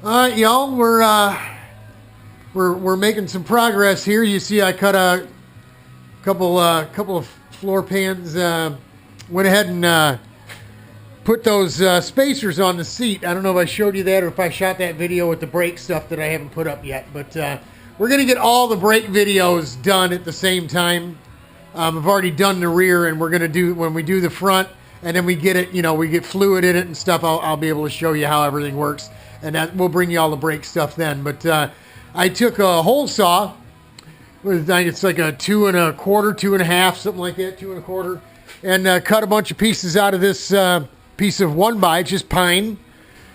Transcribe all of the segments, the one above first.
All right, y'all, we're making some progress here. You see, I cut a couple of floor pans. Went ahead and put those spacers on the seat. I don't know if I showed you that or if I shot that video with the brake stuff that I haven't put up yet. But we're gonna get all the brake videos done at the same time. I've already done the rear, and we're gonna do when we do the front, and then we get it. We get fluid in it and stuff. I'll be able to show you how everything works. And that we'll bring you all the brake stuff then. But I took a hole saw. I think it's like a 2 1/4, 2 1/2, something like that, 2 1/4, and cut a bunch of pieces out of this piece of 1x, just pine,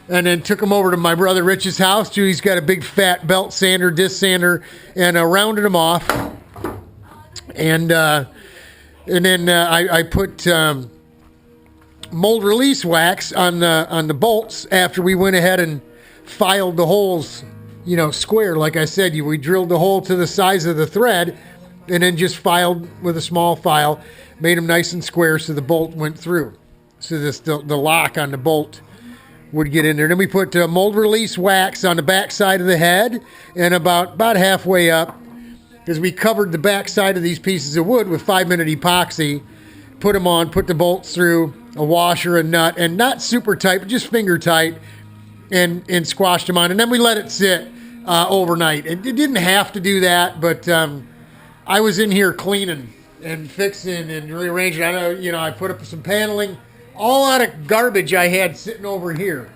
and then took them over to my brother Rich's house. Too. He's got a big fat belt sander, disc sander, and rounded them off. And then I put mold release wax on the bolts after we went ahead and filed the holes, square. Like I said, we drilled the hole to the size of the thread and then just filed with a small file, made them nice and square so the bolt went through. So the lock on the bolt would get in there. Then we put mold release wax on the back side of the head and about halfway up, because we covered the back side of these pieces of wood with 5-minute epoxy, put them on, put the bolts through a washer and nut, and not super tight, but just finger tight, and squashed them on. And then we let it sit overnight. And it didn't have to do that, but I was in here cleaning and fixing and rearranging. I know, I put up some paneling, all out of garbage I had sitting over here.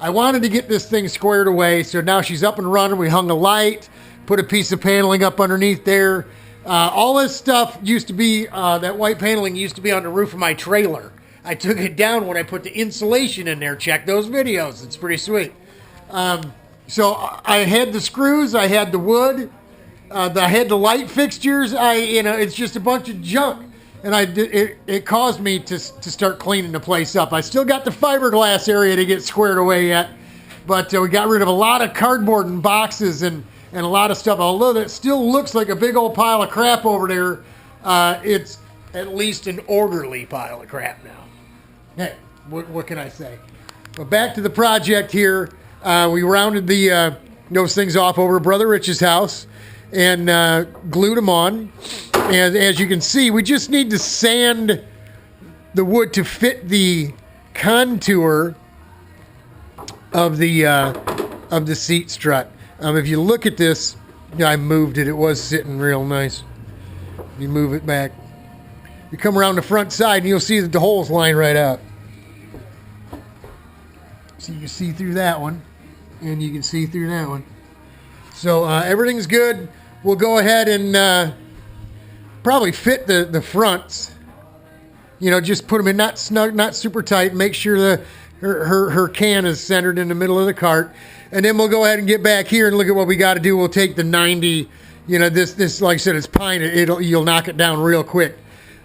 I wanted to get this thing squared away, so now she's up and running. We hung a light, put a piece of paneling up underneath there. All this stuff used to be, that white paneling used to be on the roof of my trailer. I took it down when I put the insulation in there. Check those videos. It's pretty sweet. So I had the screws, I had the wood, I had the light fixtures. It's just a bunch of junk. And it caused me to start cleaning the place up. I still got the fiberglass area to get squared away yet, but we got rid of a lot of cardboard and boxes and a lot of stuff. Although that still looks like a big old pile of crap over there, it's at least an orderly pile of crap now. Hey, what can I say? But back to the project here. We rounded those things off over at Brother Rich's house and glued them on. And as you can see, we just need to sand the wood to fit the contour of the seat strut. If you look at this, I moved it. It was sitting real nice. You move it back. You come around the front side and you'll see that the holes line right up. So you can see through that one, and you can see through that one. So everything's good. We'll go ahead and probably fit the fronts. Just put them in not snug, not super tight. Make sure her can is centered in the middle of the cart. And then we'll go ahead and get back here and look at what we got to do. We'll take the 90, this like I said, it's pine. You'll knock it down real quick.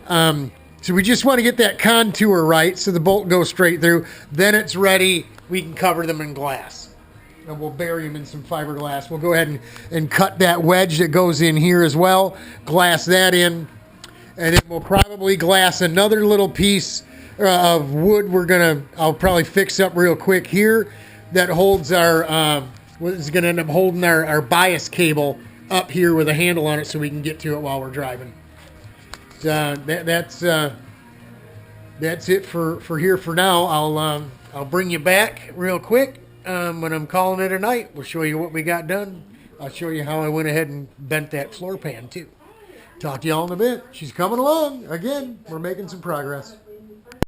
So we just want to get that contour right so the bolt goes straight through. Then it's ready. We can cover them in glass. And we'll bury them in some fiberglass. We'll go ahead and cut that wedge that goes in here as well. Glass that in. And then we'll probably glass another little piece of wood I'll probably fix up real quick here that holds is going to end up holding our bias cable up here with a handle on it so we can get to it while we're driving. So that's it for here for now. I'll bring you back real quick when I'm calling it a night. We'll show you what we got done. I'll show you how I went ahead and bent that floor pan too. Talk to y'all in a bit. She's coming along. Again, we're making some progress.